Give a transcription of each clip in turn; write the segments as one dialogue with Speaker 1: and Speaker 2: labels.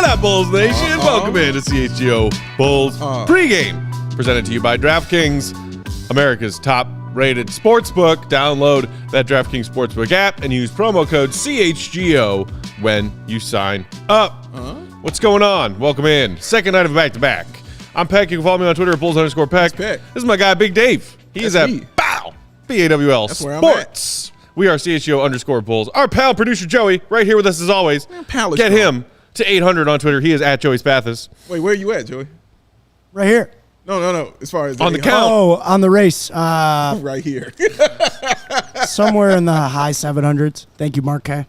Speaker 1: up, Bulls Nation? Welcome into CHGO Bulls Pregame, presented to you by DraftKings, America's top-rated sportsbook. Download that DraftKings Sportsbook app and use promo code CHGO when you sign up. What's going on? Welcome in. Second night of a back-to-back. I'm Peck. You can follow me on Twitter at Bulls_Peck. This is my guy, Big Dave. He's at BAWL Sports. We are CHGO_Bulls. Our pal, producer Joey, right here with us as always. Get him to 800 on Twitter. He is at Joey Spathis.
Speaker 2: Wait, where are you at, Joey?
Speaker 3: Right here.
Speaker 2: No. As far as
Speaker 1: on the count.
Speaker 3: Oh, on the race.
Speaker 2: Right here.
Speaker 3: Somewhere in the high 700s. Thank you, Mark K.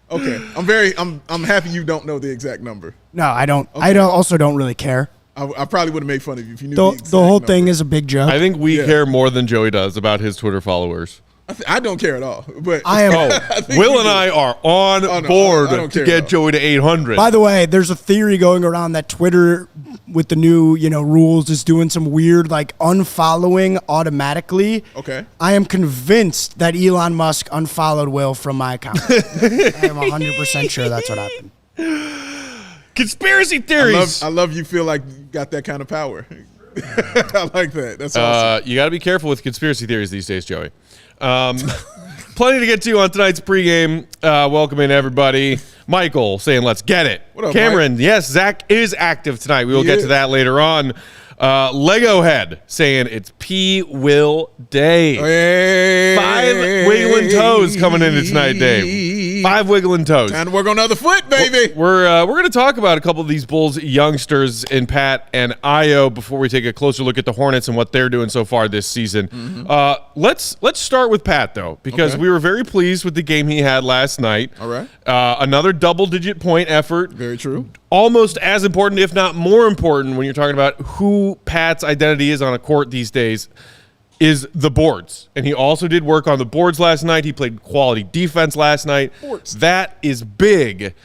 Speaker 2: Okay. I'm happy you don't know the exact number.
Speaker 3: No, I don't.
Speaker 2: Okay.
Speaker 3: I also don't really care.
Speaker 2: I probably would have made fun of you if you knew the exact
Speaker 3: whole
Speaker 2: number.
Speaker 3: thing is a big joke.
Speaker 1: I think we care more than Joey does about his Twitter followers.
Speaker 2: I don't care at all. But
Speaker 3: I am.
Speaker 1: Will and I are on board to get Joey to 800.
Speaker 3: By the way, there's a theory going around that Twitter, with the new rules, is doing some weird unfollowing automatically.
Speaker 2: Okay.
Speaker 3: I am convinced that Elon Musk unfollowed Will from my account. I am 100% sure that's what happened.
Speaker 1: Conspiracy theories.
Speaker 2: I love you feel like you got that kind of power. I like that. That's awesome.
Speaker 1: You got to be careful with conspiracy theories these days, Joey. Plenty to get to on tonight's pregame. Welcome in, everybody. Michael saying, let's get it.
Speaker 2: What up,
Speaker 1: Cameron,
Speaker 2: Mike?
Speaker 1: Yes, Zach is active tonight. We will get to that later on. Lego Head saying it's P-Will Day.
Speaker 2: Hey.
Speaker 1: 5 wiggling toes coming into tonight, Dave. 5 wiggling toes.
Speaker 2: Time to work on the other foot, baby.
Speaker 1: We're going to talk about a couple of these Bulls youngsters in Pat and Ayo before we take a closer look at the Hornets and what they're doing so far this season. Let's start with Pat, though, because we were very pleased with the game he had last night.
Speaker 2: All right.
Speaker 1: Another double-digit point effort.
Speaker 2: Very true.
Speaker 1: Almost as important, if not more important, when you're talking about who Pat's identity is on a court these days, is the boards. And he also did work on the boards last night. He played quality defense last night. That is big.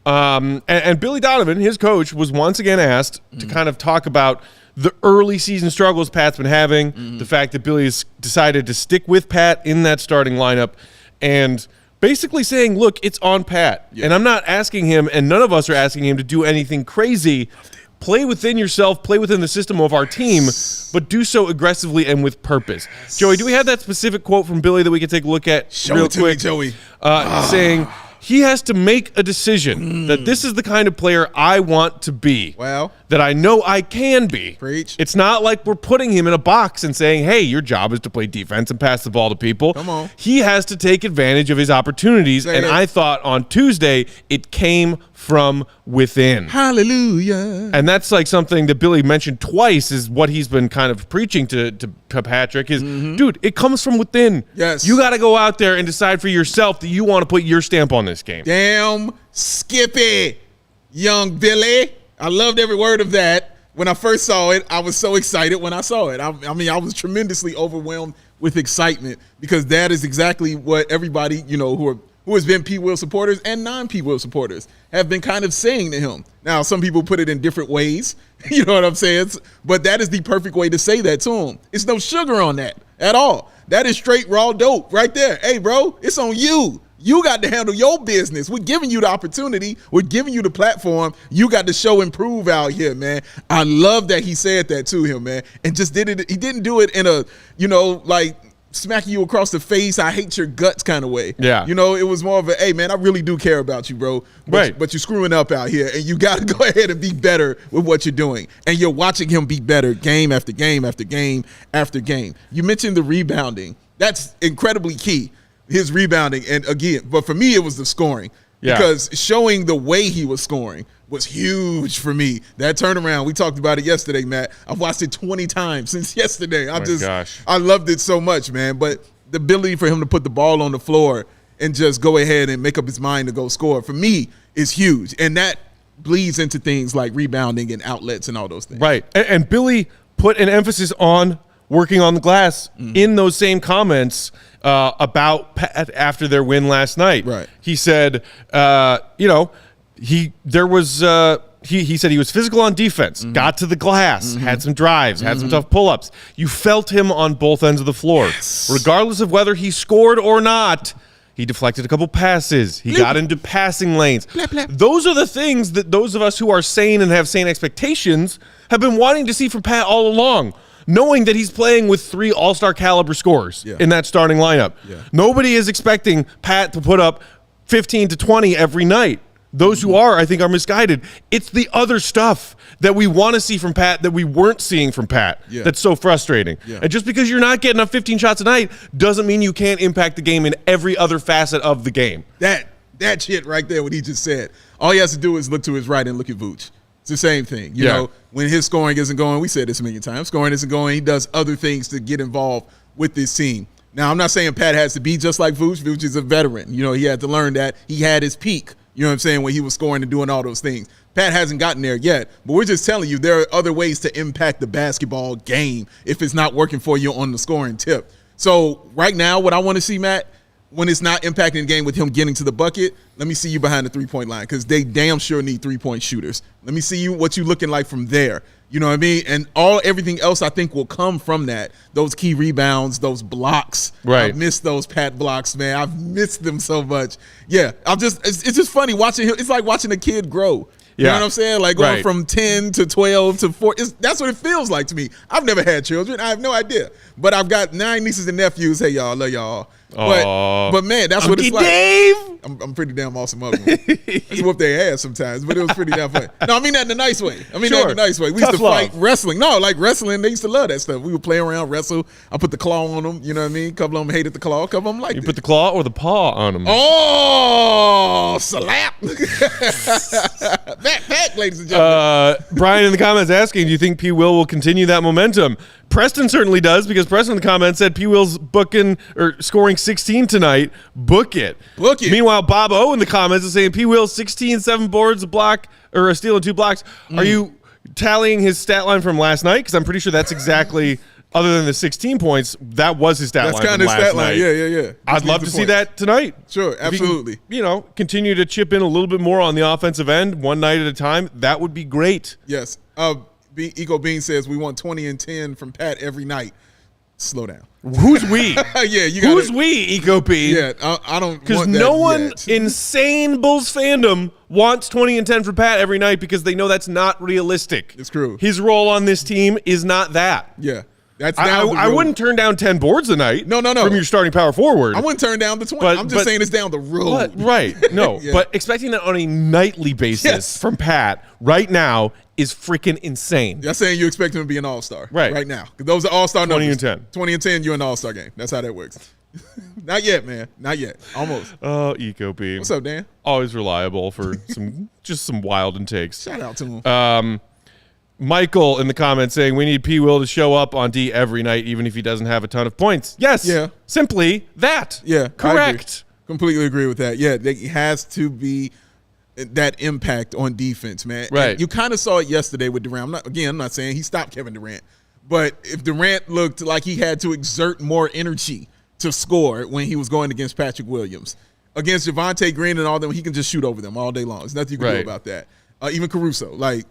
Speaker 1: And Billy Donovan, his coach, was once again asked to kind of talk about the early season struggles Pat's been having, the fact that Billy has decided to stick with Pat in that starting lineup, and basically saying, look, it's on Pat. And I'm not asking him, and none of us are asking him to do anything crazy. Play within yourself, play within the system of our team, but do so aggressively and with purpose. Joey, do we have that specific quote from Billy that we can take a look at real quick?
Speaker 2: Joey.
Speaker 1: Saying he has to make a decision that this is the kind of player I want to be.
Speaker 2: Well,
Speaker 1: that I know I can be.
Speaker 2: Preach.
Speaker 1: It's not like we're putting him in a box and saying, hey, your job is to play defense and pass the ball to people.
Speaker 2: Come on.
Speaker 1: He has to take advantage of his opportunities, and I thought on Tuesday it came from within.
Speaker 2: Hallelujah.
Speaker 1: And that's like something that Billy mentioned twice is what he's been kind of preaching to Patrick is, dude, it comes from within.
Speaker 2: Yes.
Speaker 1: You got to go out there and decide for yourself that you want to put your stamp on this game.
Speaker 2: Damn Skippy, young Billy. I loved every word of that. When I first saw it, I was so excited when I saw it. I was tremendously overwhelmed with excitement because that is exactly what everybody, who has been P. Will supporters and non-P. Will supporters have been kind of saying to him. Now, some people put it in different ways, you know what I'm saying? But that is the perfect way to say that to him. It's no sugar on that at all. That is straight raw dope right there. Hey, bro, it's on you. You got to handle your business. We're giving you the opportunity. We're giving you the platform. You got to show and prove out here, man. I love that he said that to him, man, and just did it. He didn't do it in a, smacking you across the face, I hate your guts kind of way.
Speaker 1: Yeah.
Speaker 2: It was more of a, hey, man, I really do care about you, bro. But you're screwing up out here, and you got to go ahead and be better with what you're doing. And you're watching him be better game after game after game after game. You mentioned the rebounding. That's incredibly key, his rebounding. And, again, but for me, it was the scoring. Yeah. Because showing the way he was scoring was huge for me. That turnaround, we talked about it yesterday, Matt. I've watched it 20 times since yesterday. I loved it so much, man. But the ability for him to put the ball on the floor and just go ahead and make up his mind to go score, for me, is huge. And that bleeds into things like rebounding and outlets and all those things.
Speaker 1: Right. And Billy put an emphasis on working on the glass in those same comments about Pat after their win last night.
Speaker 2: Right.
Speaker 1: He said, he said he was physical on defense, got to the glass, had some drives, had some tough pull-ups. You felt him on both ends of the floor. Regardless of whether he scored or not, He deflected a couple passes. He got into passing lanes. Those are the things that those of us who are sane and have sane expectations have been wanting to see from Pat all along, knowing that he's playing with 3 all-star caliber scorers in that starting lineup. Nobody is expecting Pat to put up 15 to 20 every night. Those who are, I think, are misguided. It's the other stuff that we want to see from Pat that we weren't seeing from Pat that's so frustrating. And just because you're not getting up 15 shots a night doesn't mean you can't impact the game in every other facet of the game.
Speaker 2: That shit right there, what he just said. All he has to do is look to his right and look at Vooch. It's the same thing. You know, when his scoring isn't going, we said this a million times, scoring isn't going, he does other things to get involved with this team. Now, I'm not saying Pat has to be just like Vooch. Vooch is a veteran. You know, he had to learn that. He had his peak. You know what I'm saying, when he was scoring and doing all those things. Pat hasn't gotten there yet, but we're just telling you there are other ways to impact the basketball game if it's not working for you on the scoring tip. So right now, what I want to see, Matt, when it's not impacting the game with him getting to the bucket, let me see you behind the three-point line because they damn sure need three-point shooters. Let me see you what you looking like from there. You know what I mean? And everything else I think will come from that. Those key rebounds, those blocks.
Speaker 1: Right.
Speaker 2: I miss those Pat blocks, man. I've missed them so much. Yeah, it's just funny watching him. It's like watching a kid grow. You know what I'm saying? Like going from 10 to 12 to 4. That's what it feels like to me. I've never had children. I have no idea. But I've got 9 nieces and nephews. Hey, y'all. Love y'all. But man, that's what it's like.
Speaker 1: Dave.
Speaker 2: I'm pretty damn awesome ugly. I just whoop their ass sometimes, but it was pretty damn funny. No, I mean that in a nice way. We used to fight wrestling. No, like wrestling, they used to love that stuff. We would play around, wrestle. I put the claw on them, you know what I mean? A couple of them hated the claw, a couple of them liked it.
Speaker 1: You put the claw or the paw on them?
Speaker 2: Oh, slap. Back, ladies and gentlemen.
Speaker 1: Brian in the comments asking, do you think P. Will continue that momentum? Preston certainly does, because Preston in the comments said P. Will's booking or scoring 16 tonight. Book it.
Speaker 2: Book it.
Speaker 1: Meanwhile, Bob O in the comments is saying P. Will 16, 7 boards, a block, or a steal and 2 blocks. Are you tallying his stat line from last night? Because I'm pretty sure that's exactly, other than the 16 points, that was his stat line from last night. That's kind of his stat line. Yeah.
Speaker 2: I'd
Speaker 1: love to see that tonight.
Speaker 2: Sure, absolutely.
Speaker 1: If he can, continue to chip in a little bit more on the offensive end, one night at a time. That would be great.
Speaker 2: Yes. Eco Bean says we want 20 and 10 from Pat every night. Slow down.
Speaker 1: Who's we?
Speaker 2: Who's
Speaker 1: we, Eco Bean?
Speaker 2: Yeah, I don't
Speaker 1: because no one in sane Bulls fandom wants 20 and 10 from Pat every night because they know that's not realistic.
Speaker 2: It's true.
Speaker 1: His role on this team is not that.
Speaker 2: Yeah. That's
Speaker 1: I wouldn't turn down 10 boards a night.
Speaker 2: No.
Speaker 1: From your starting power forward.
Speaker 2: I wouldn't turn down the 20. I'm just saying it's down the road.
Speaker 1: Right. No. But expecting that on a nightly basis from Pat right now is freaking insane.
Speaker 2: You're saying you expect him to be an all-star right now. Those are all-star numbers.
Speaker 1: 20 and 10.
Speaker 2: 20 and 10, you're in the all-star game. That's how that works. Not yet, man. Not yet. Almost.
Speaker 1: Oh, Eco Beam.
Speaker 2: What's up, Dan?
Speaker 1: Always reliable for some wild intakes.
Speaker 2: Shout out to him.
Speaker 1: Michael in the comments saying we need P. Will to show up on D every night, even if he doesn't have a ton of points. Yes. Yeah. Simply that.
Speaker 2: Yeah.
Speaker 1: Correct.
Speaker 2: Completely agree with that. Yeah. It has to be that impact on defense, man.
Speaker 1: Right.
Speaker 2: And you kind of saw it yesterday with Durant. I'm not saying he stopped Kevin Durant, but if Durant looked like he had to exert more energy to score when he was going against Patrick Williams, against Javonte Green and all them, he can just shoot over them all day long. There's nothing you can do about that. Even Caruso, like,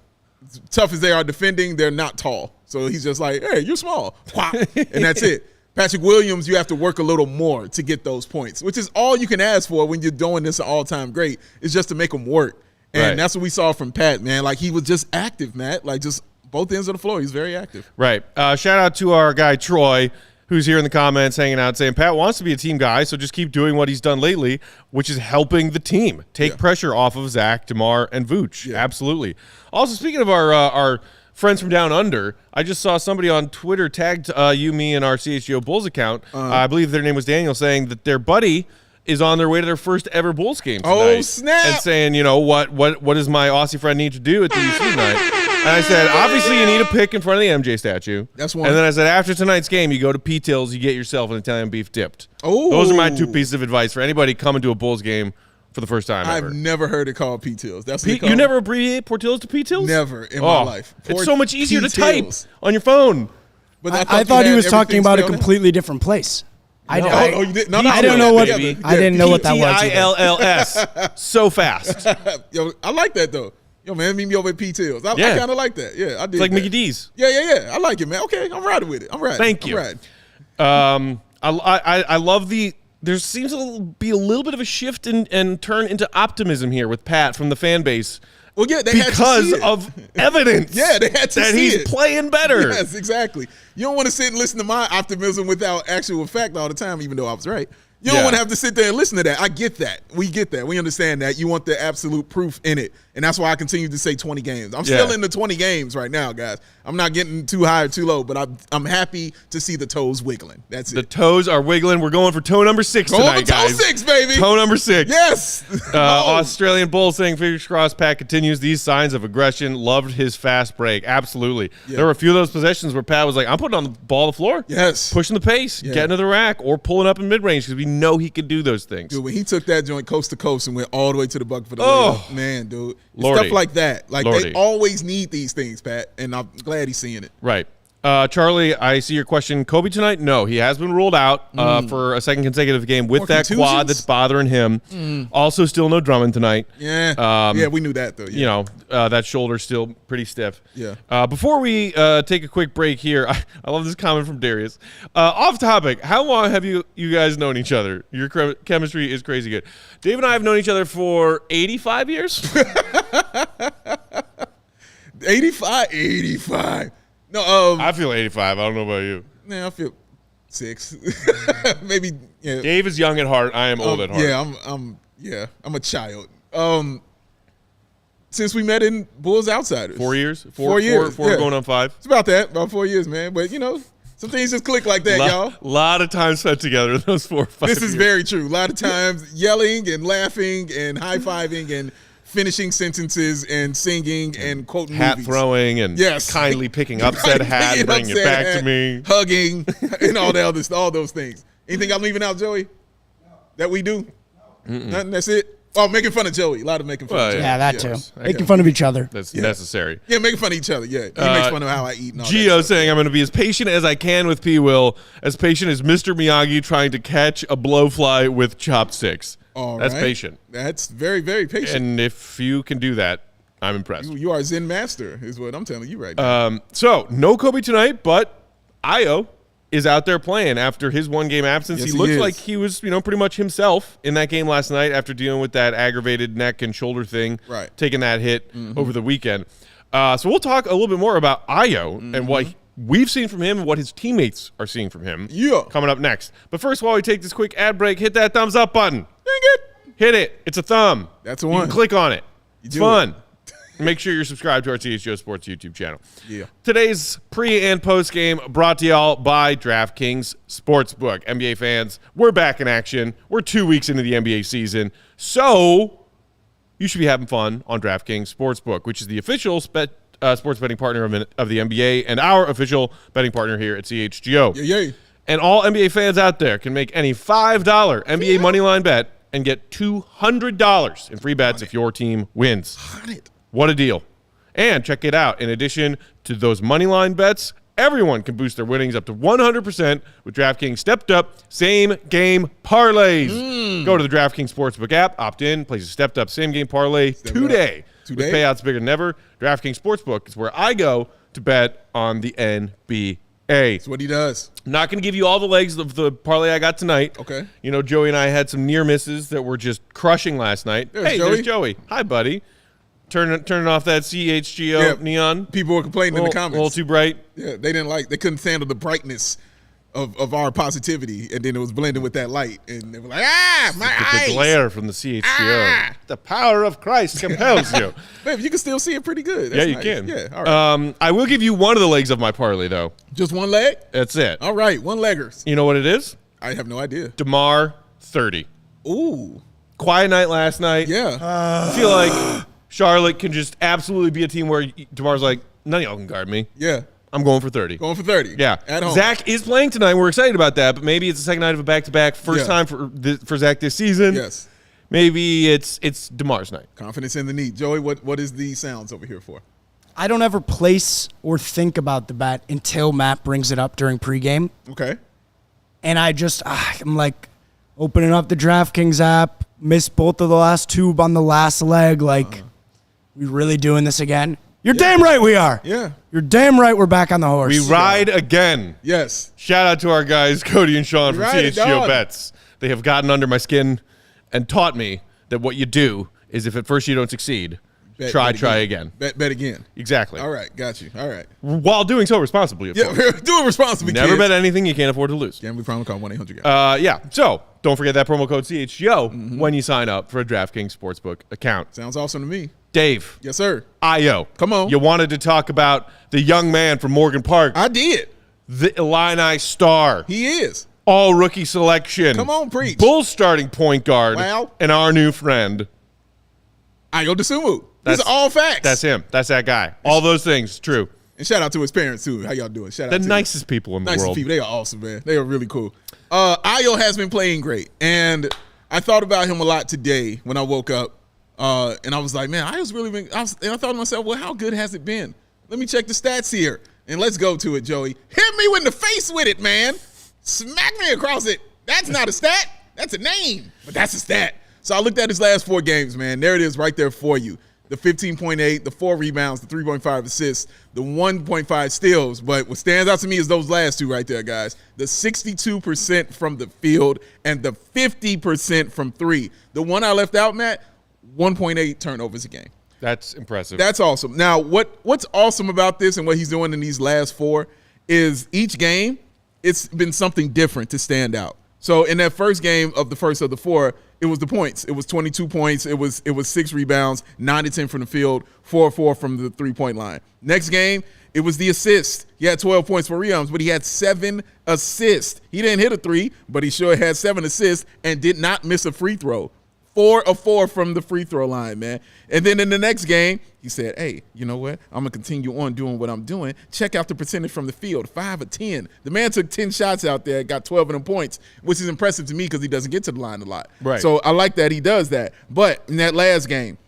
Speaker 2: tough as they are defending, they're not tall. So he's just like, hey, you're small. And that's it. Patrick Williams, you have to work a little more to get those points, which is all you can ask for when you're doing this all-time great, is just to make them work. And that's what we saw from Pat, man. Like, he was just active, Matt. Like, just both ends of the floor. He's very active.
Speaker 1: Right. Shout out to our guy, Troy, who's here in the comments hanging out saying Pat wants to be a team guy, so just keep doing what he's done lately, which is helping the team. Take pressure off of Zach, DeMar, and Vooch. Yeah. Absolutely. Also, speaking of our friends from down under, I just saw somebody on Twitter tagged you, me, and our CHGO Bulls account. I believe their name was Daniel, saying that their buddy is on their way to their first ever Bulls game tonight.
Speaker 2: Oh, snap.
Speaker 1: And saying, what does my Aussie friend need to do at the UC tonight? And I said, obviously you need a pick in front of the MJ statue.
Speaker 2: That's one.
Speaker 1: And then I said, after tonight's game, you go to P-Tills, you get yourself an Italian beef dipped.
Speaker 2: Oh.
Speaker 1: Those are my 2 pieces of advice for anybody coming to a Bulls game for the first time ever.
Speaker 2: I've never heard it called P-Tills. That's
Speaker 1: what you never abbreviate Portillos to P-Tills?
Speaker 2: Never in my life.
Speaker 1: It's so much easier to type on your phone.
Speaker 3: But I thought he was talking about a completely different place.
Speaker 2: I didn't know what that was.
Speaker 1: P-T-I-L-L-S. So fast.
Speaker 2: Yo, I like that, though. Yo, man, meet me over at P-Tills. I kind of like that. Yeah, I did.
Speaker 1: It's like Mickey D's.
Speaker 2: Yeah. I like it, man. Okay, I'm riding with it. I'm riding.
Speaker 1: Thank you.
Speaker 2: I'm riding.
Speaker 1: I love the there seems to be a little bit of a shift and turn into optimism here with Pat from the fan base.
Speaker 2: Well, yeah, they
Speaker 1: because
Speaker 2: had to see it.
Speaker 1: of evidence.
Speaker 2: Yeah, they had to
Speaker 1: that
Speaker 2: see
Speaker 1: he's
Speaker 2: it.
Speaker 1: playing better.
Speaker 2: Yes, exactly. You don't want to sit and listen to my optimism without actual fact all the time, even though I was right. You don't want to have to sit there and listen to that. I get that. We get that. We understand that. You want the absolute proof in it. And that's why I continue to say 20 games. I'm still in the 20 games right now, guys. I'm not getting too high or too low, but I'm happy to see the toes wiggling. That's it.
Speaker 1: The toes are wiggling. We're going for toe number 6 tonight, guys.
Speaker 2: Toe 6, baby.
Speaker 1: Toe number 6.
Speaker 2: Yes.
Speaker 1: Australian Bulls saying, fingers crossed, Pat continues these signs of aggression. Loved his fast break. Absolutely. Yeah. There were a few of those possessions where Pat was like, I'm putting on the ball on the floor.
Speaker 2: Yes.
Speaker 1: Pushing the pace, getting to the rack, or pulling up in mid-range because we know he could do those things.
Speaker 2: Dude, when he took that joint coast to coast and went all the way to the bucket for the layup, man, dude. Stuff like that. Like, they always need these things, Pat, and I'm glad he's seeing it.
Speaker 1: Right. Charlie, I see your question. Kobe tonight? No, he has been ruled out for a second consecutive game with that quad that's bothering him. Also, still no Drummond tonight.
Speaker 2: Yeah, we knew that, though. Yeah.
Speaker 1: You know, that shoulder's still pretty stiff.
Speaker 2: Yeah.
Speaker 1: Before we take a quick break here, I love this comment from Darius. Off topic, how long have you guys known each other? Your chemistry is crazy good. Dave and I have known each other for 85 years.
Speaker 2: 85. No,
Speaker 1: I feel 85. I don't know about you.
Speaker 2: Man, I feel 6. Maybe. Yeah.
Speaker 1: Dave is young at heart. I am old at heart.
Speaker 2: Yeah, I'm a child. Since we met in Bulls Outsiders.
Speaker 1: 4 years?
Speaker 2: 4 years.
Speaker 1: Four going on 5.
Speaker 2: It's about that. About 4 years, man. But, some things just click like that, y'all.
Speaker 1: A lot of time spent together in those 4 or 5 years.
Speaker 2: This is very true. A lot of times yelling and laughing and high-fiving and finishing sentences and singing and quoting
Speaker 1: hat
Speaker 2: movies.
Speaker 1: Throwing and kindly picking up said hat and bringing it back to me.
Speaker 2: Hugging and all those things. Anything I'm leaving out, Joey? No. That we do? No. Nothing? That's it? Oh, making fun of Joey. A lot of making fun of Joey.
Speaker 3: Yeah, that too. Making fun of each other.
Speaker 1: That's necessary.
Speaker 2: Yeah, making fun of each other. Yeah, he makes fun of how I eat and all
Speaker 1: Gio
Speaker 2: that
Speaker 1: saying, I'm going to be as patient as I can with P. Will, as patient as Mr. Miyagi trying to catch a blowfly with chopsticks. That's patient.
Speaker 2: That's very, very patient.
Speaker 1: And if you can do that, I'm impressed.
Speaker 2: You are Zen master is what I'm telling you right now.
Speaker 1: So, no Kobe tonight, but Ayo is out there playing after his 1 game absence.
Speaker 2: Yes,
Speaker 1: he looked like he was, pretty much himself in that game last night after dealing with that aggravated neck and shoulder thing, taking that hit over the weekend. So we'll talk a little bit more about Ayo and what we've seen from him and what his teammates are seeing from him coming up next. But first, while we take this quick ad break, hit that thumbs up button.
Speaker 2: Dang it.
Speaker 1: Hit it. It's a thumb.
Speaker 2: That's the one.
Speaker 1: You can click on it. It's fun. Make sure you're subscribed to our CHGO Sports YouTube channel. Yeah. Today's pre- and post-game brought to y'all by DraftKings Sportsbook. NBA fans, we're back in action. We're 2 weeks into the NBA season. So you should be having fun on DraftKings Sportsbook, which is the official sports betting partner of the NBA and our official betting partner here at CHGO.
Speaker 2: Yay.
Speaker 1: And all NBA fans out there can make any $5 NBA moneyline bet and get $200 in free bets if your team wins. What a deal. And check it out. In addition to those moneyline bets, everyone can boost their winnings up to 100% with DraftKings stepped-up same-game parlays. Go to the DraftKings Sportsbook app, opt in, place a stepped-up same-game parlay today. With payouts bigger than ever, DraftKings Sportsbook is where I go to bet on the NBA.
Speaker 2: That's what he does.
Speaker 1: Not going to give you all the legs of the parlay I got tonight.
Speaker 2: Okay.
Speaker 1: Joey and I had some near misses that were just crushing last night. There's Joey. Hi, buddy. Turning off that CHGO neon.
Speaker 2: People were complaining in the comments.
Speaker 1: A little too bright.
Speaker 2: Yeah, they couldn't handle the brightness of our positivity, and then it was blending with that light, and they were like, my eyes.
Speaker 1: The glare from the CHGO. The power of Christ compels you.
Speaker 2: Babe, you can still see it pretty good.
Speaker 1: That's you
Speaker 2: nice.
Speaker 1: can.
Speaker 2: Yeah, all right.
Speaker 1: I will give you one of the legs of my parlay, though.
Speaker 2: Just one leg?
Speaker 1: That's it.
Speaker 2: All right, one leggers.
Speaker 1: You know what it is?
Speaker 2: I have no idea.
Speaker 1: DeMar 30.
Speaker 2: Ooh.
Speaker 1: Quiet night last night.
Speaker 2: Yeah.
Speaker 1: I feel like Charlotte can just absolutely be a team where DeMar's like, none of y'all can guard me.
Speaker 2: Yeah.
Speaker 1: I'm going for 30.
Speaker 2: Going for 30.
Speaker 1: Yeah.
Speaker 2: At home.
Speaker 1: Zach is playing tonight. We're excited about that, but maybe it's the second night of a back-to-back. First time for Zach this season.
Speaker 2: Yes.
Speaker 1: Maybe it's DeMar's night.
Speaker 2: Confidence in the knee. Joey, what is the sounds over here for?
Speaker 3: I don't ever place or think about the bet until Matt brings it up during pregame.
Speaker 2: Okay.
Speaker 3: And I'm like opening up the DraftKings app, missed both of the last 2 on the last leg. We really doing this again? You're damn right we are.
Speaker 2: Yeah.
Speaker 3: You're damn right we're back on the horse.
Speaker 1: We ride again.
Speaker 2: Yes.
Speaker 1: Shout out to our guys, Cody and Sean from CHGO Bets. They have gotten under my skin and taught me that what you do is if at first you don't succeed, try again.
Speaker 2: Bet again.
Speaker 1: Exactly.
Speaker 2: All right, got you. All right.
Speaker 1: While doing so responsibly, of course.
Speaker 2: Do it responsibly,
Speaker 1: Never
Speaker 2: kids.
Speaker 1: bet anything you can't afford to lose.
Speaker 2: Gambling problem, call 1-800-GAMBLER.
Speaker 1: Yeah. So don't forget that promo code CHGO when you sign up for a DraftKings Sportsbook account.
Speaker 2: Sounds awesome to me.
Speaker 1: Dave.
Speaker 2: Yes, sir.
Speaker 1: Ayo.
Speaker 2: Come on.
Speaker 1: You wanted to talk about the young man from Morgan Park.
Speaker 2: I did.
Speaker 1: The Illini star.
Speaker 2: He is.
Speaker 1: All rookie selection.
Speaker 2: Come on, preach.
Speaker 1: Bulls starting point guard.
Speaker 2: Wow.
Speaker 1: And our new friend.
Speaker 2: Ayo Dosunmu. These are all facts.
Speaker 1: That's him. That's that guy. All those things. True.
Speaker 2: And shout out to his parents, too. How y'all doing? Shout out
Speaker 1: The
Speaker 2: to
Speaker 1: nicest people in the
Speaker 2: nicest
Speaker 1: world.
Speaker 2: people. They are awesome, man. They are really cool. Ayo has been playing great. And I thought about him a lot today when I woke up. And I was like, man, Ayo's really been. And I thought to myself, well, how good has it been? Let me check the stats here. And let's go to it, Joey. Hit me in the face with it, man. Smack me across it. That's not a stat. That's a name. But that's a stat. So I looked at his last 4 games, man. There it is right there for you. The 15.8, the 4 rebounds, the 3.5 assists, the 1.5 steals. But what stands out to me is those last 2 right there, guys. The 62% from the field and the 50% from 3. The one I left out, Matt, 1.8 turnovers a game.
Speaker 1: That's impressive.
Speaker 2: That's awesome. Now, what's awesome about this and what he's doing in these last 4 is each game, it's been something different to stand out. So in that first game of the first of the 4, it was the points. It was 22 points. It was 6 rebounds, 9 to 10 from the field, 4-4 from the 3-point line. Next game, it was the assists. He had 12 points for rebounds, but he had 7 assists. He didn't hit a 3, but he sure had 7 assists and did not miss a free throw. 4 of 4 from the free throw line, man. And then in the next game, he said, hey, you know what? I'm going to continue on doing what I'm doing. Check out the percentage from the field, 5 of 10. The man took 10 shots out there, got 12 of them points, which is impressive to me because he doesn't get to the line a lot.
Speaker 1: Right.
Speaker 2: So I like that he does that. But in that last game,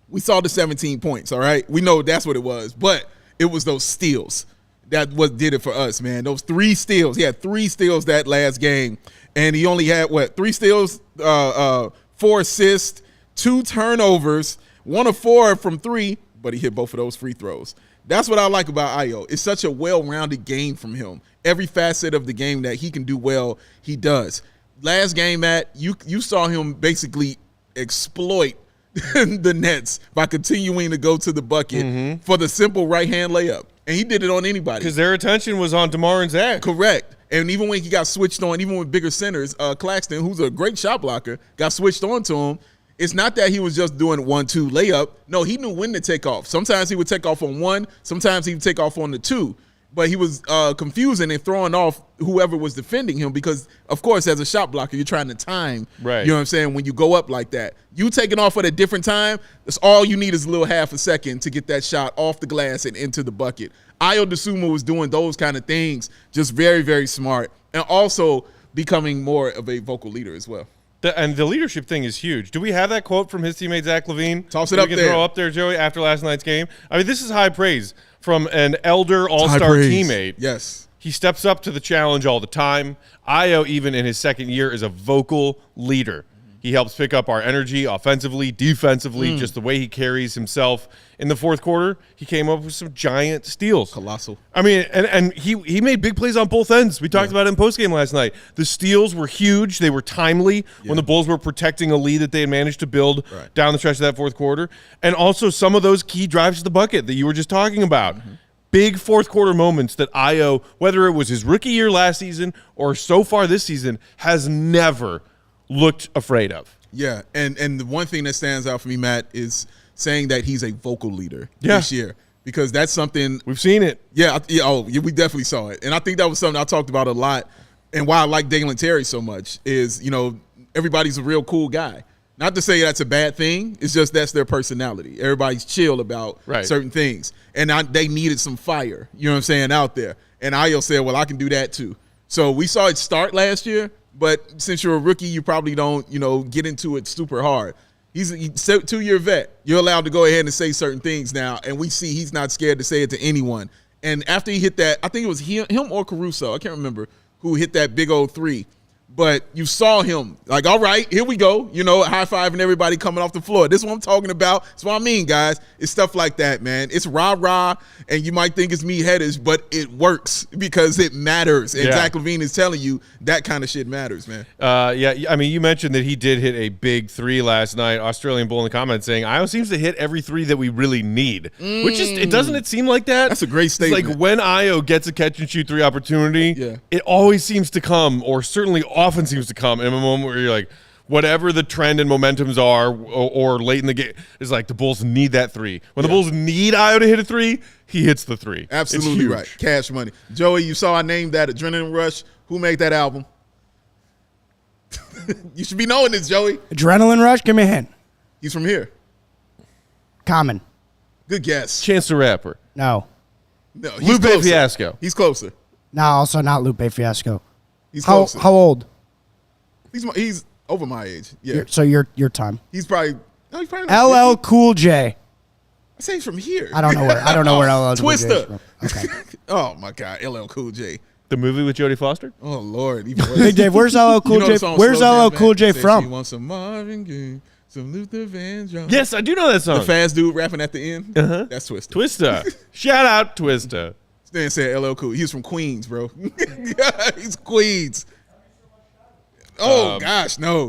Speaker 2: we saw the 17 points, all right? We know that's what it was. But it was those steals that what did it for us, man. Those 3 steals. He had 3 steals that last game. And he only had, 3 steals, 4 assists, 2 turnovers, 1 of 4 from 3, but he hit both of those free throws. That's what I like about Ayo. It's such a well-rounded game from him. Every facet of the game that he can do well, he does. Last game, Matt, you saw him basically exploit the Nets by continuing to go to the bucket for the simple right-hand layup. And he did it on anybody.
Speaker 1: Because their attention was on DeMar and Zach.
Speaker 2: Correct. And even when he got switched on, even with bigger centers, Claxton, who's a great shot blocker, got switched on to him. It's not that he was just doing 1-2 layup. No, he knew when to take off. Sometimes he would take off on 1. Sometimes he would take off on the 2. But he was confusing and throwing off whoever was defending him because, of course, as a shot blocker, you're trying to time.
Speaker 1: Right.
Speaker 2: You know what I'm saying? When you go up like that. You taking off at a different time, that's all you need is a little half a second to get that shot off the glass and into the bucket. Ayo Dosunmu was doing those kind of things, just very, very smart, and also becoming more of a vocal leader as well.
Speaker 1: And the leadership thing is huge. Do we have that quote from his teammate Zach LaVine?
Speaker 2: Toss it up
Speaker 1: we
Speaker 2: there.
Speaker 1: can throw up there, Joey, after last night's game. I mean, this is high praise from an elder all-star teammate.
Speaker 2: Yes.
Speaker 1: He steps up to the challenge all the time. Ayo, even in his second year, is a vocal leader. He helps pick up our energy offensively, defensively, just the way he carries himself. In the fourth quarter, he came up with some giant steals.
Speaker 2: Colossal.
Speaker 1: I mean, and he made big plays on both ends. We talked about it in postgame last night. The steals were huge. They were timely when the Bulls were protecting a lead that they had managed to build down the stretch of that fourth quarter. And also some of those key drives to the bucket that you were just talking about. Big fourth quarter moments that Ayo, whether it was his rookie year last season or so far this season, has never looked afraid of.
Speaker 2: Yeah, and the one thing that stands out for me, Matt, is saying that he's a vocal leader this year because that's something
Speaker 1: we've seen it.
Speaker 2: Yeah, we definitely saw it, and I think that was something I talked about a lot. And why I like Dalen Terry so much is, you know, everybody's a real cool guy. Not to say that's a bad thing. It's just that's their personality. Everybody's chill about certain things, and they needed some fire. You know what I'm saying out there. And Ayo said, "Well, I can do that too." So we saw it start last year. But since you're a rookie, you probably don't, get into it super hard. He's a 2-year vet. You're allowed to go ahead and say certain things now, and we see he's not scared to say it to anyone. And after he hit that, I think it was him or Caruso, I can't remember, who hit that big old 3. But you saw him like, all right, here we go. You know, high-fiving everybody coming off the floor. This is what I'm talking about. That's what I mean, guys. It's stuff like that, man. It's rah-rah, and you might think it's meatheadish, but it works because it matters. And Zach LaVine is telling you that kind of shit matters, man.
Speaker 1: Yeah, I mean, you mentioned that he did hit a big three last night. Australian Bull in the comments saying, Ayo seems to hit every three that we really need. Which is, doesn't it seem like that?
Speaker 2: That's a great statement.
Speaker 1: It's like when Ayo gets a catch-and-shoot three opportunity, it always seems to come, or certainly often seems to come in a moment where you're like, whatever the trend and momentums are, or late in the game, is like the Bulls need that three. When the Bulls need Ayo to hit a three, he hits the three.
Speaker 2: Absolutely right. Cash money. Joey, you saw I named that Adrenaline Rush. Who made that album? You should be knowing this, Joey.
Speaker 3: Adrenaline Rush? Give me a hint.
Speaker 2: He's from here.
Speaker 3: Common.
Speaker 2: Good guess.
Speaker 1: Chance the Rapper.
Speaker 3: No.
Speaker 2: No, he's
Speaker 1: Lupe
Speaker 2: closer.
Speaker 1: Fiasco.
Speaker 2: He's closer.
Speaker 3: No, also not Lupe Fiasco.
Speaker 2: He's closer.
Speaker 3: How old?
Speaker 2: He's over my age. Yeah.
Speaker 3: So your time.
Speaker 2: He's probably like
Speaker 3: LL Cool J.
Speaker 2: I say he's from here.
Speaker 3: I don't know where LL Cool J is
Speaker 2: Twister.
Speaker 3: from. Okay.
Speaker 2: Oh my God, LL Cool J.
Speaker 1: The movie with Jodie Foster?
Speaker 2: Oh Lord.
Speaker 3: Hey Dave, where's LL Cool J? Where's LL Cool J from?
Speaker 2: She wants some Marvin Gaye, some Luther Vandross.
Speaker 1: Yes, I do know that song.
Speaker 2: The fast dude rapping at the end. That's Twister.
Speaker 1: Twista. Shout out Twista.
Speaker 2: Stan said LL Cool. He's from Queens, bro. He's Queens. Oh gosh, no.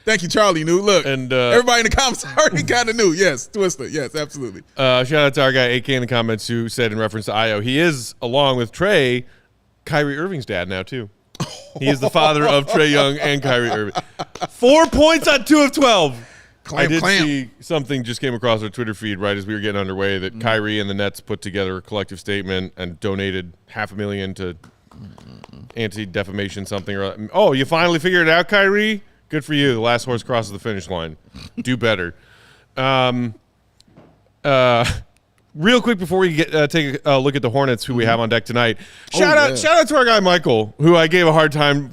Speaker 2: Thank you, Charlie. Knew. Look, and everybody in the comments already kind of knew. Yes, Twister. Yes, absolutely.
Speaker 1: Shout out to our guy AK in the comments who said in reference to Ayo, he is, along with Trey, Kyrie Irving's dad now too. He is the father of Trey Young and Kyrie Irving. 4 points on 2 of 12. I did see something just came across our Twitter feed right as we were getting underway that Kyrie and the Nets put together a collective statement and donated $500,000 to anti-defamation something or other. Oh, you finally figured it out, Kyrie? Good for you. The last horse crosses the finish line. Do better. Real quick before we take a look at the Hornets, who we have on deck tonight. Shout out to our guy Michael, who I gave a hard time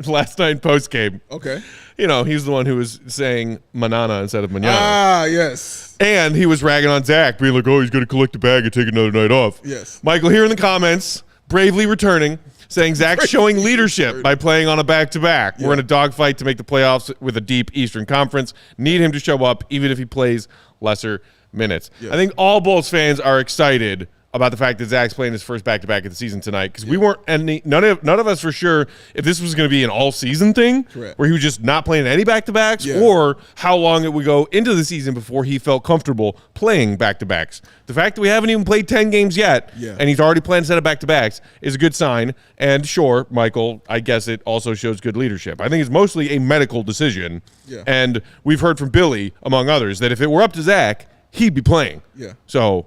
Speaker 1: last night post game.
Speaker 2: Okay.
Speaker 1: You know, he's the one who was saying manana instead of manana.
Speaker 2: Ah, yes.
Speaker 1: And he was ragging on Zach, being like, oh, he's going to collect a bag and take another night off.
Speaker 2: Yes.
Speaker 1: Michael here in the comments, bravely returning, saying Zach's showing leadership by playing on a back-to-back. We're in a dogfight to make the playoffs with a deep Eastern Conference. Need him to show up, even if he plays lesser minutes. I think all Bulls fans are excited about the fact that Zach's playing his first back-to-back of the season tonight, because we weren't none of us for sure if this was going to be an all-season thing, where he was just not playing any back-to-backs, or how long it would go into the season before he felt comfortable playing back-to-backs. The fact that we haven't even played 10 games yet, and he's already playing a set of back-to-backs, is a good sign. And sure, Michael, I guess it also shows good leadership. I think it's mostly a medical decision, and we've heard from Billy, among others, that if it were up to Zach, he'd be playing. So,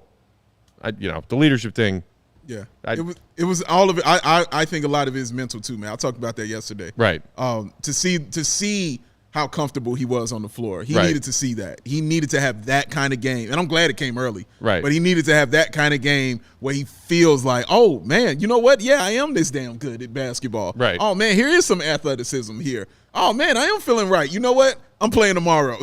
Speaker 1: the leadership thing.
Speaker 2: Yeah, it was all of it. I think a lot of it is mental too, man. I talked about that yesterday.
Speaker 1: Right.
Speaker 2: To see how comfortable he was on the floor, he needed to see that. He needed to have that kind of game, and I'm glad it came early. Right. But he needed to have that kind of game where he feels like, oh man, you know what? Yeah, I am this damn good at basketball. Right. Oh man, here is some athleticism here. Oh man, I am feeling right. You know what? I'm playing tomorrow.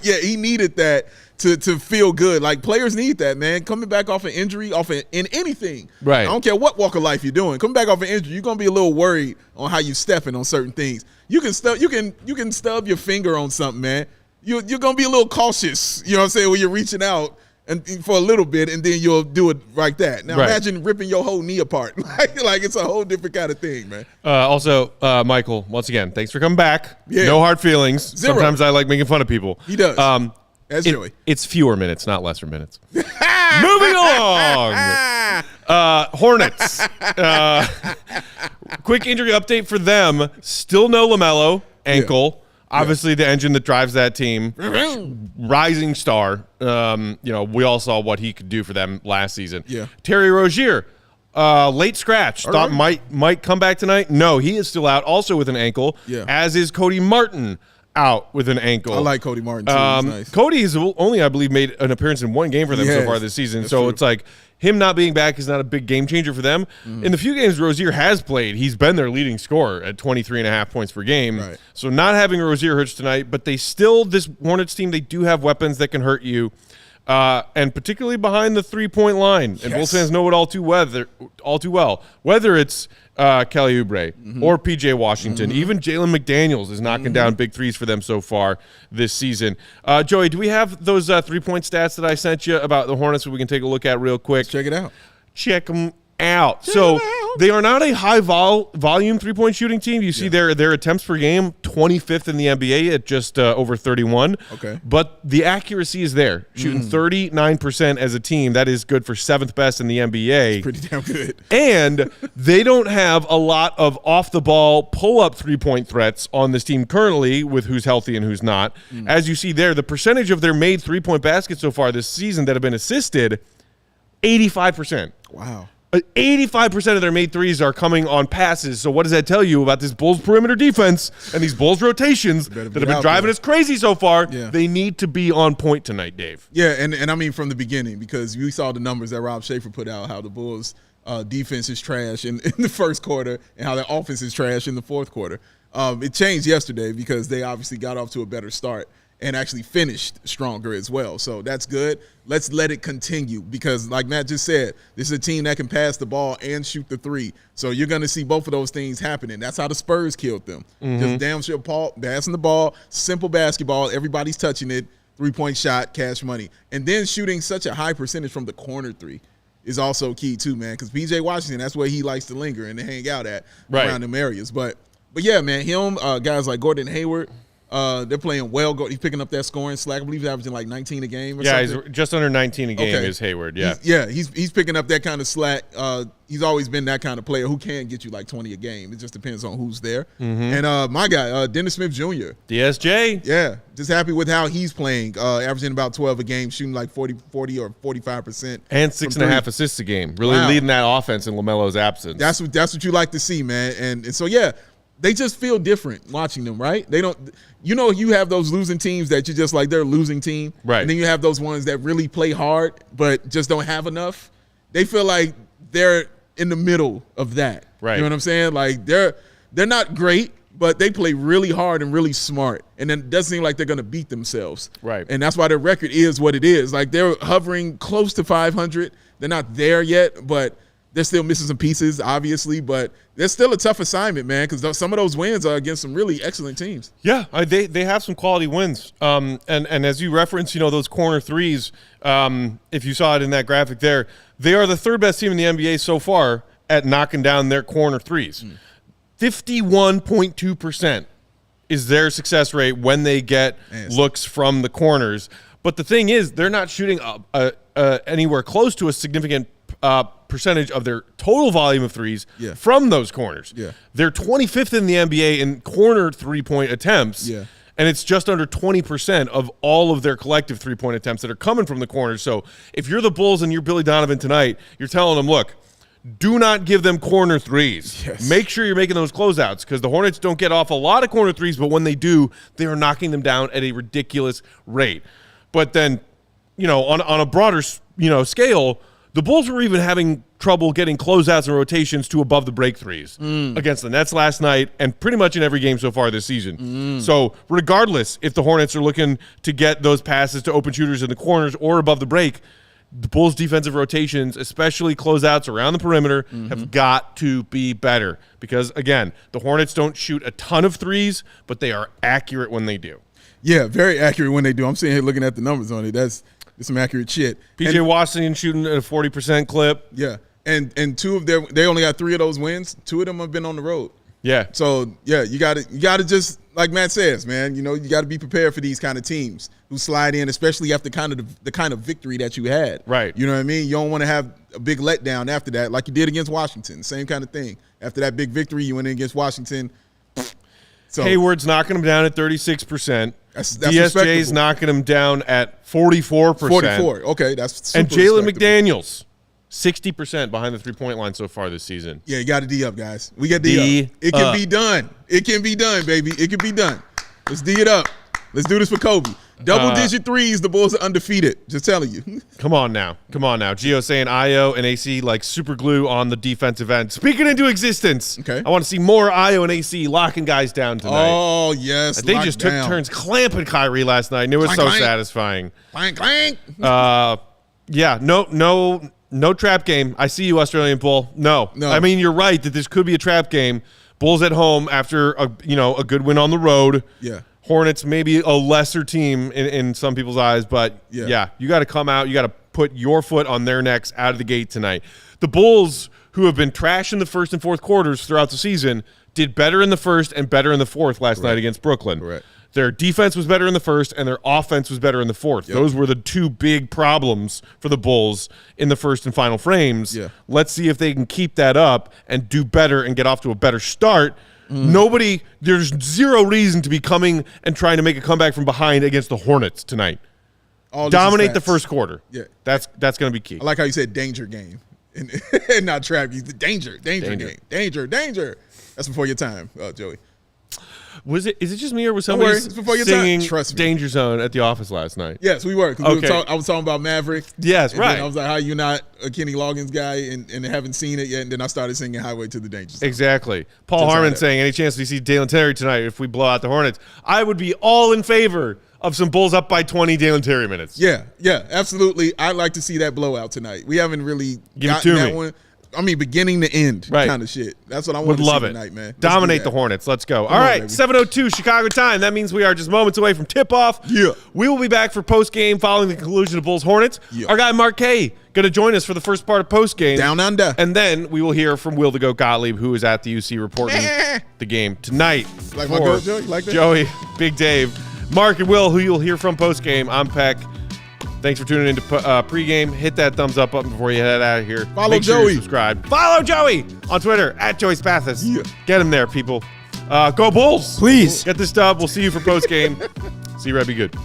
Speaker 2: He needed that to feel good. Like, players need that, man. Coming back off an injury, in anything. Right. I don't care what walk of life you're doing. Coming back off an injury, you're gonna be a little worried on how you stepping on certain things. You can stub your finger on something, man. You're gonna be a little cautious. You know what I'm saying, when you're reaching out and for a little bit, and then you'll do it like that. Now imagine ripping your whole knee apart. like it's a whole different kind of thing, man.
Speaker 1: Also, Michael, once again, thanks for coming back. No hard feelings.
Speaker 2: Zero.
Speaker 1: Sometimes I like making fun of people.
Speaker 2: He does. That's Joey.
Speaker 1: It's fewer minutes, not lesser minutes. Moving along. Hornets. Quick injury update for them. Still no LaMelo. Ankle. Obviously, the engine that drives that team. Rising star. We all saw what he could do for them last season. Terry Rozier. Late scratch. Thought might come back tonight. No, he is still out, also with an ankle. As is Cody Martin, out with an ankle.
Speaker 2: I like Cody Martin too. Nice.
Speaker 1: Cody has only, I believe, made an appearance in one game for them so far this season. So it's like him not being back is not a big game changer for them. In the few games Rozier has played, he's been their leading scorer at 23.5 points per game. So not having Rozier hurts tonight, but this Hornets team, they do have weapons that can hurt you. and particularly behind the three-point line. And Bulls fans know it all too well. Whether it's Kelly Oubre or P.J. Washington, even Jalen McDaniels is knocking down big threes for them so far this season. Joey, do we have those three-point stats that I sent you about the Hornets that we can take a look at real quick?
Speaker 2: Let's check it out.
Speaker 1: Check them out. So they are not a high volume three-point shooting team. You see their attempts per game, 25th in the NBA at just over 31.
Speaker 2: Okay.
Speaker 1: But the accuracy is there. Shooting 39% as a team. That is good for 7th best in the NBA.
Speaker 2: It's pretty damn good.
Speaker 1: And they don't have a lot of off-the-ball pull-up three-point threats on this team currently with who's healthy and who's not. As you see there, the percentage of their made three-point baskets so far this season that have been assisted, 85%.
Speaker 2: Wow.
Speaker 1: 85% of their made threes are coming on passes. So what does that tell you about this Bulls perimeter defense and these Bulls rotations that have been driving us crazy so far?
Speaker 2: Yeah.
Speaker 1: They need to be on point tonight, Dave.
Speaker 2: Yeah, and I mean from the beginning, because we saw the numbers that Rob Schaefer put out, how the Bulls defense is trash in the first quarter and how their offense is trash in the fourth quarter. It changed yesterday because they obviously got off to a better start and actually finished stronger as well. So that's good. Let's let it continue because, like Matt just said, this is a team that can pass the ball and shoot the three. So you're going to see both of those things happening. That's how the Spurs killed them. Just damn sure passing the ball, simple basketball, everybody's touching it, three-point shot, cash money. And then shooting such a high percentage from the corner three is also key too, man, because P.J. Washington, that's where he likes to linger and to hang out at around them areas. But yeah, man, him, guys like Gordon Hayward, they're playing well. He's picking up that scoring slack. I believe he's averaging like 19 a game or something.
Speaker 1: Yeah, he's just under 19 a game is Hayward,
Speaker 2: He's picking up that kind of slack. He's always been that kind of player who can get you like 20 a game. It just depends on who's there. And my guy, Dennis Smith Jr.
Speaker 1: DSJ.
Speaker 2: Yeah, just happy with how he's playing, averaging about 12 a game, shooting like 40 or 45%.
Speaker 1: And 6.5 assists a game. Really leading that offense in LaMelo's absence.
Speaker 2: That's what you like to see, man. And so, yeah, they just feel different watching them, right? They don't – you have those losing teams that you just like they're a losing team.
Speaker 1: Right.
Speaker 2: And then you have those ones that really play hard but just don't have enough. They feel like they're in the middle of that.
Speaker 1: Right.
Speaker 2: You know what I'm saying? Like they're not great, but they play really hard and really smart. And then it doesn't seem like they're going to beat themselves.
Speaker 1: Right.
Speaker 2: And that's why their record is what it is. Like they're hovering close to 500. They're not there yet, but they're still missing some pieces, obviously, but it's still a tough assignment, man, because some of those wins are against some really excellent teams.
Speaker 1: Yeah, they have some quality wins. And as you reference, those corner threes, if you saw it in that graphic there, they are the third best team in the NBA so far at knocking down their corner threes. 51.2% is their success rate when they get looks from the corners. But the thing is, they're not shooting anywhere close to a significant percentage of their total volume of threes from those corners.
Speaker 2: Yeah.
Speaker 1: They're 25th in the NBA in corner three-point attempts, and it's just under 20% of all of their collective three-point attempts that are coming from the corners. So if you're the Bulls and you're Billy Donovan tonight, you're telling them, look, do not give them corner threes. Make sure you're making those closeouts because the Hornets don't get off a lot of corner threes, but when they do, they are knocking them down at a ridiculous rate. But then, on a broader, scale, the Bulls were even having trouble getting closeouts and rotations to above the break threes against the Nets last night and pretty much in every game so far this season. So regardless if the Hornets are looking to get those passes to open shooters in the corners or above the break, the Bulls' defensive rotations, especially closeouts around the perimeter, have got to be better because, again, the Hornets don't shoot a ton of threes, but they are accurate when they do.
Speaker 2: Yeah, very accurate when they do. I'm sitting here looking at the numbers on it. That's some accurate shit.
Speaker 1: P.J. Washington shooting at a 40% clip.
Speaker 2: Yeah, and two of they only got 3 of those wins. 2 of them have been on the road.
Speaker 1: Yeah.
Speaker 2: So yeah, you got to just like Matt says, man. You got to be prepared for these kind of teams who slide in, especially after the kind of victory that you had.
Speaker 1: Right.
Speaker 2: You know what I mean? You don't want to have a big letdown after that, like you did against Washington. Same kind of thing. After that big victory, you went in against Washington. So
Speaker 1: Hayward's knocking him down at 36%.
Speaker 2: That's
Speaker 1: DSJ's knocking him down at 44%.
Speaker 2: 44. Okay, that's super
Speaker 1: and Jalen
Speaker 2: respectable.
Speaker 1: McDaniels, 60% behind the three-point line so far this season.
Speaker 2: Yeah, you got to D up, guys. We got D up. It can be done. It can be done, baby. It can be done. Let's D it up. Let's do this for Kobe. Double-digit threes, the Bulls are undefeated. Just telling you.
Speaker 1: Come on now. Gio saying Ayo and AC like super glue on the defensive end. Speaking into existence.
Speaker 2: Okay.
Speaker 1: I want to see more Ayo and AC locking guys down tonight.
Speaker 2: Oh, yes.
Speaker 1: They just took turns clamping Kyrie last night, and it was so satisfying.
Speaker 2: Clank, clank.
Speaker 1: Yeah, no trap game. I see you, Australian Bull. No. I mean, you're right that this could be a trap game. Bulls at home after a good win on the road.
Speaker 2: Yeah.
Speaker 1: Hornets maybe a lesser team in some people's eyes, but yeah you got to come out. You got to put your foot on their necks out of the gate tonight. The Bulls, who have been trash in the first and fourth quarters throughout the season, did better in the first and better in the fourth last night against Brooklyn.
Speaker 2: Correct.
Speaker 1: Their defense was better in the first, and their offense was better in the fourth.
Speaker 2: Yep.
Speaker 1: Those were the two big problems for the Bulls in the first and final frames.
Speaker 2: Yeah.
Speaker 1: Let's see if they can keep that up and do better and get off to a better start. There's zero reason to be coming and trying to make a comeback from behind against the Hornets tonight. Dominate the first quarter.
Speaker 2: Yeah.
Speaker 1: That's going to be key.
Speaker 2: I like how you said danger game and not trap. Danger game. Danger. That's before your time, Joey.
Speaker 1: Is it just me or was somebody singing
Speaker 2: Trust me.
Speaker 1: Danger Zone at the office last night?
Speaker 2: Yes, we were.
Speaker 1: Okay.
Speaker 2: I was talking about Maverick.
Speaker 1: Yes, right.
Speaker 2: I was like, how you not a Kenny Loggins guy and haven't seen it yet? And then I started singing Highway to the Danger Zone.
Speaker 1: Exactly. Paul Harmon saying, any chance we see Dalen Terry tonight if we blow out the Hornets? I would be all in favor of some Bulls up by 20 Dalen Terry minutes.
Speaker 2: Yeah, absolutely. I'd like to see that blowout tonight. We haven't really gotten that one. I mean, beginning to end kind of shit. That's what I want to see tonight, man.
Speaker 1: Dominate the Hornets. Let's go. All right, 7:02 Chicago time. That means we are just moments away from tip-off.
Speaker 2: Yeah.
Speaker 1: We will be back for post-game following the conclusion of Bulls-Hornets. Yeah. Our guy Mark K going to join us for the first part of post-game.
Speaker 2: Down under.
Speaker 1: And then we will hear from Will the Goat Gottlieb, who is at the UC reporting the game tonight.
Speaker 2: Like my goat, Joey? Like that?
Speaker 1: Joey, Big Dave, Mark and Will, who you'll hear from post-game. I'm Peck. Thanks for tuning in to pregame. Hit that thumbs up button before you head out of here.
Speaker 2: Follow Joey.
Speaker 1: Subscribe. Follow Joey on Twitter at Joey Spathis.
Speaker 2: Yeah.
Speaker 1: Get him there, people. Go Bulls.
Speaker 3: Please.
Speaker 1: Get this dub. We'll see you for post game. See you, Red. Be good.